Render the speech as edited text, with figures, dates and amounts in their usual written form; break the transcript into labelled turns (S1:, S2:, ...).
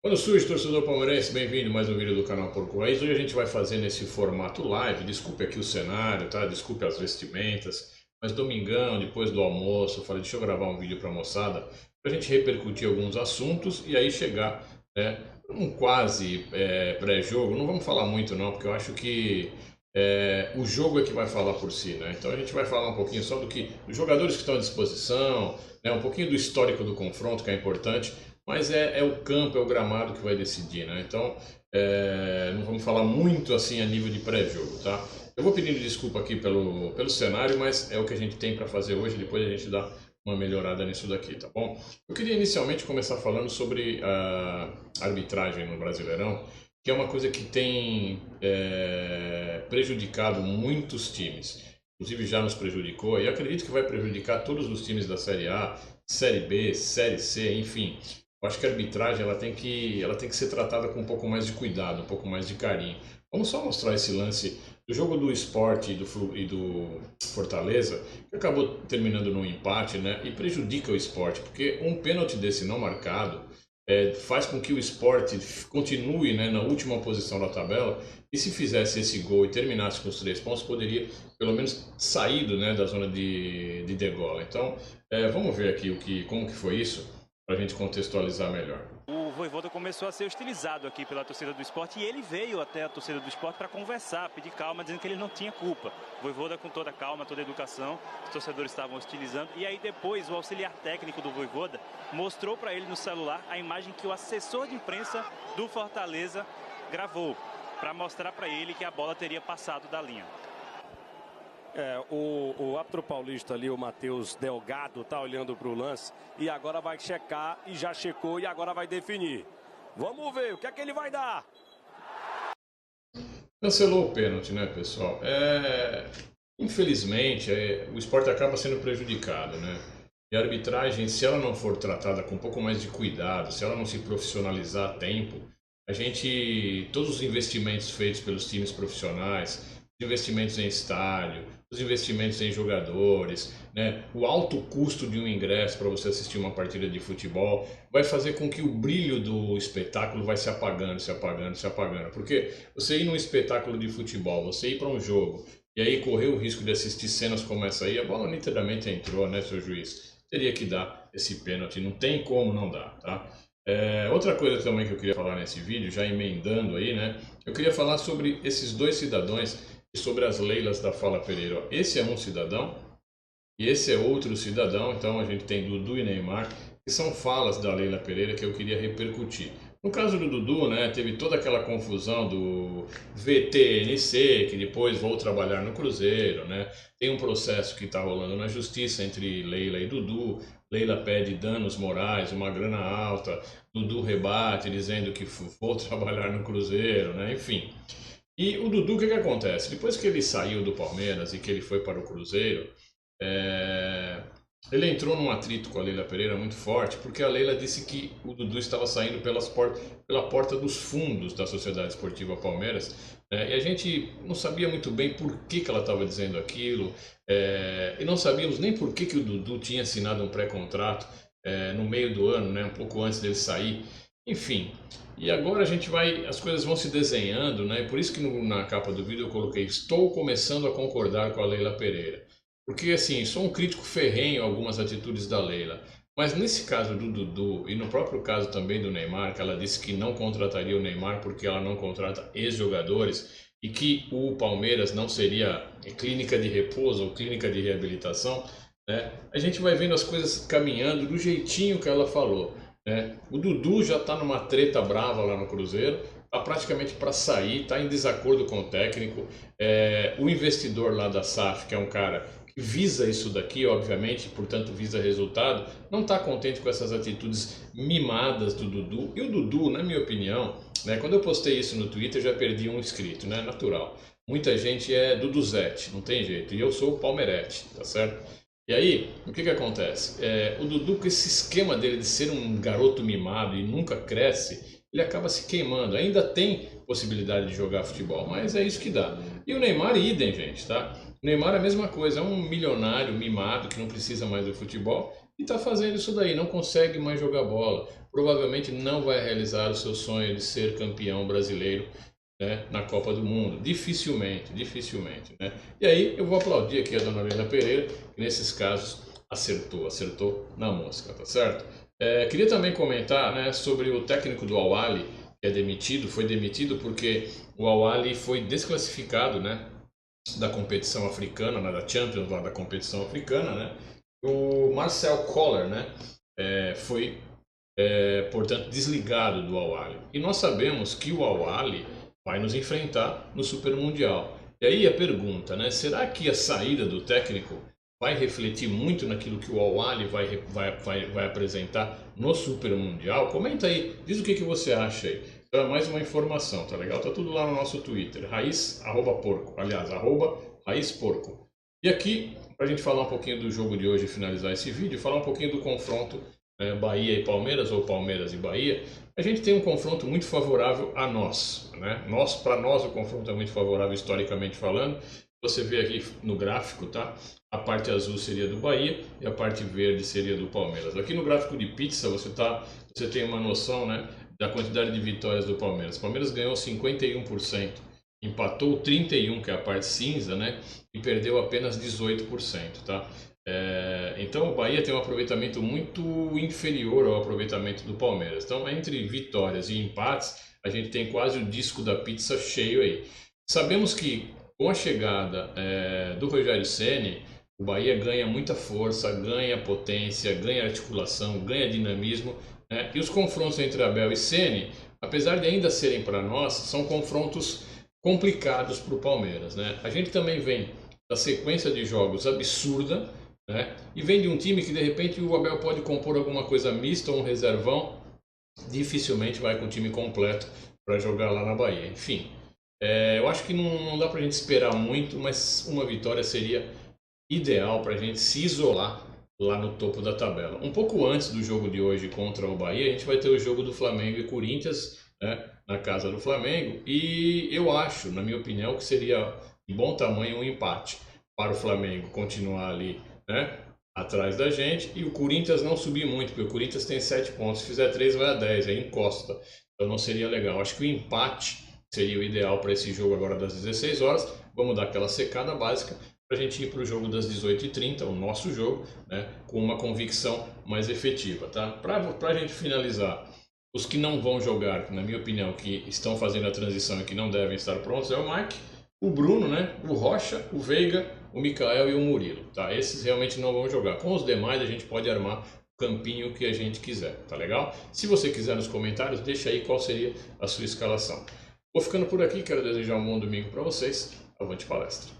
S1: Quando surge, torcedor palmeirense, bem-vindo a mais um vídeo do canal Porco Raiz. Hoje a gente vai fazer nesse formato live. Desculpe aqui o cenário, tá? Desculpe as vestimentas. Mas domingão, depois do almoço, eu falei, deixa eu gravar um vídeo pra moçada, pra gente repercutir alguns assuntos e aí chegar, né, num quase pré-jogo. Não vamos falar muito não, porque eu acho que o jogo é que vai falar por si, né? Então a gente vai falar um pouquinho só dos jogadores que estão à disposição, né? Um pouquinho do histórico do confronto, que é importante. Mas é o campo, é o gramado que vai decidir, né? Então, não vamos falar muito assim a nível de pré-jogo, tá? Eu vou pedindo desculpa aqui pelo cenário, mas é o que a gente tem para fazer hoje, depois a gente dá uma melhorada nisso daqui, tá bom? Eu queria inicialmente começar falando sobre a arbitragem no Brasileirão, que é uma coisa que tem prejudicado muitos times. Inclusive já nos prejudicou e acredito que vai prejudicar todos os times da Série A, Série B, Série C, enfim. Eu acho que a arbitragem ela tem que ser tratada com um pouco mais de cuidado, um pouco mais de carinho. Vamos só mostrar esse lance do jogo do Sport e do Fortaleza, que acabou terminando num empate, né? E prejudica o Sport, porque um pênalti desse não marcado faz com que o Sport continue, né, na última posição da tabela. E se fizesse esse gol e terminasse com os 3 pontos, poderia pelo menos saído, né, da zona de degola. Então, vamos ver aqui como que foi isso para a gente contextualizar melhor.
S2: O Vojvoda começou a ser hostilizado aqui pela torcida do Sport e ele veio até a torcida do Sport para conversar, pedir calma, dizendo que ele não tinha culpa. O Vojvoda com toda calma, toda educação, os torcedores estavam hostilizando. E aí depois o auxiliar técnico do Vojvoda mostrou para ele no celular a imagem que o assessor de imprensa do Fortaleza gravou, para mostrar para ele que a bola teria passado da linha.
S3: O árbitro paulista ali, o Matheus Delgado, tá olhando para o lance e agora vai checar e já checou e agora vai definir. Vamos ver o que é que ele vai dar.
S1: Cancelou o pênalti, né, pessoal? Infelizmente, o esporte acaba sendo prejudicado, né? E a arbitragem, se ela não for tratada com um pouco mais de cuidado, se ela não se profissionalizar a tempo, todos os investimentos feitos pelos times profissionais, os investimentos em estádio, os investimentos em jogadores, né, o alto custo de um ingresso para você assistir uma partida de futebol, vai fazer com que o brilho do espetáculo vai se apagando, se apagando, se apagando. Porque você ir num espetáculo de futebol, você ir para um jogo e aí correr o risco de assistir cenas como essa aí, a bola nitidamente entrou, né, seu juiz? Teria que dar esse pênalti, não tem como não dar, tá? Outra coisa também que eu queria falar nesse vídeo, já emendando aí, né? Eu queria falar sobre esses dois cidadãos e sobre as leilas da Fala Pereira. Ó. Esse é um cidadão e esse é outro cidadão, então a gente tem Dudu e Neymar, que são falas da Leila Pereira que eu queria repercutir. No caso do Dudu, né, teve toda aquela confusão do VTNC, que depois vou trabalhar no Cruzeiro, né? Tem um processo que está rolando na justiça entre Leila e Dudu. Leila pede danos morais, uma grana alta. Dudu rebate dizendo que vou trabalhar no Cruzeiro, né? Enfim. E o Dudu, o que acontece? Depois que ele saiu do Palmeiras e que ele foi para o Cruzeiro, é, ele entrou num atrito com a Leila Pereira muito forte, porque a Leila disse que o Dudu estava saindo pela porta dos fundos da Sociedade Esportiva Palmeiras, né? E a gente não sabia muito bem por que ela estava dizendo aquilo, e não sabíamos nem por que o Dudu tinha assinado um pré-contrato no meio do ano, né? Um pouco antes dele sair. Enfim, e agora as coisas vão se desenhando, né? Por isso que na capa do vídeo eu coloquei: estou começando a concordar com a Leila Pereira. Porque, assim, sou um crítico ferrenho a algumas atitudes da Leila. Mas nesse caso do Dudu e no próprio caso também do Neymar, que ela disse que não contrataria o Neymar porque ela não contrata ex-jogadores e que o Palmeiras não seria clínica de repouso ou clínica de reabilitação, né? A gente vai vendo as coisas caminhando do jeitinho que ela falou, né? O Dudu já está numa treta brava lá no Cruzeiro, está praticamente para sair, está em desacordo com o técnico. O investidor lá da SAF, que é um cara que visa isso daqui, obviamente, portanto visa resultado, não está contente com essas atitudes mimadas do Dudu. E o Dudu, na minha opinião, né, quando eu postei isso no Twitter, já perdi um inscrito, né? Natural. Muita gente é Duduzete, não tem jeito. E eu sou o Palmerete, tá certo? E aí, o que acontece? O Dudu, com esse esquema dele de ser um garoto mimado e nunca cresce, ele acaba se queimando. Ainda tem possibilidade de jogar futebol, mas é isso que dá. E o Neymar, idem, gente, tá? O Neymar é a mesma coisa, é um milionário mimado que não precisa mais do futebol e está fazendo isso daí, não consegue mais jogar bola. Provavelmente não vai realizar o seu sonho de ser campeão brasileiro, né, na Copa do Mundo. Dificilmente, dificilmente. Né? E aí eu vou aplaudir aqui a dona Leila Pereira, que nesses casos acertou na mosca, tá certo? Queria também comentar, né, sobre o técnico do Al-Ahly, que é demitido, foi demitido porque o Al-Ahly foi desclassificado, né, da competição africana, né, da Champions, lá da competição africana, né? O Marcel Koller, né, foi, portanto, desligado do Al-Ahly. E nós sabemos que o Al-Ahly vai nos enfrentar no Super Mundial. E aí a pergunta, né, será que a saída do técnico vai refletir muito naquilo que o Al-Ahly vai apresentar no Super Mundial? Comenta aí, diz o que você acha aí. Então é mais uma informação, tá legal? Tá tudo lá no nosso Twitter, @porco, aliás, @raizporco. E aqui, pra gente falar um pouquinho do jogo de hoje e finalizar esse vídeo, falar um pouquinho do confronto Bahia e Palmeiras, ou Palmeiras e Bahia. A gente tem um confronto muito favorável a nós, né? Para nós o confronto é muito favorável historicamente falando. Você vê aqui no gráfico, tá? A parte azul seria do Bahia e a parte verde seria do Palmeiras. Aqui no gráfico de pizza você tem uma noção, né, da quantidade de vitórias do Palmeiras. O Palmeiras ganhou 51%, empatou 31%, que é a parte cinza, né, e perdeu apenas 18%, tá? Então o Bahia tem um aproveitamento muito inferior ao aproveitamento do Palmeiras. Então, entre vitórias e empates, a gente tem quase o disco da pizza cheio aí. Sabemos que com a chegada do Rogério Ceni, o Bahia ganha muita força, ganha potência, ganha articulação, ganha dinamismo, né? E os confrontos entre Abel e Ceni, apesar de ainda serem para nós, são confrontos complicados para o Palmeiras, né? A gente também vem da sequência de jogos absurda, né? E vem de um time que de repente o Abel pode compor alguma coisa mista ou um reservão, dificilmente vai com o time completo para jogar lá na Bahia. Enfim, eu acho que não dá pra gente esperar muito, mas uma vitória seria ideal pra gente se isolar lá no topo da tabela. Um pouco antes do jogo de hoje contra o Bahia, a gente vai ter o jogo do Flamengo e Corinthians, né, na casa do Flamengo, e eu acho, na minha opinião, que seria de bom tamanho um empate para o Flamengo continuar ali, né, atrás da gente, e o Corinthians não subir muito, porque o Corinthians tem 7 pontos, se fizer 3 vai a 10, aí encosta, então não seria legal. Acho que o empate seria o ideal para esse jogo agora das 16 horas. Vamos dar aquela secada básica para a gente ir para o jogo das 18h30, o nosso jogo, né, com uma convicção mais efetiva, tá? Para a gente finalizar, os que não vão jogar, na minha opinião, que estão fazendo a transição e que não devem estar prontos, é o Mike, o Bruno, né, o Rocha, o Veiga, o Mikael e o Murilo, tá? Esses realmente não vão jogar. Com os demais a gente pode armar o campinho que a gente quiser, tá legal? Se você quiser nos comentários, deixa aí qual seria a sua escalação. Vou ficando por aqui, quero desejar um bom domingo para vocês. Avante palestra!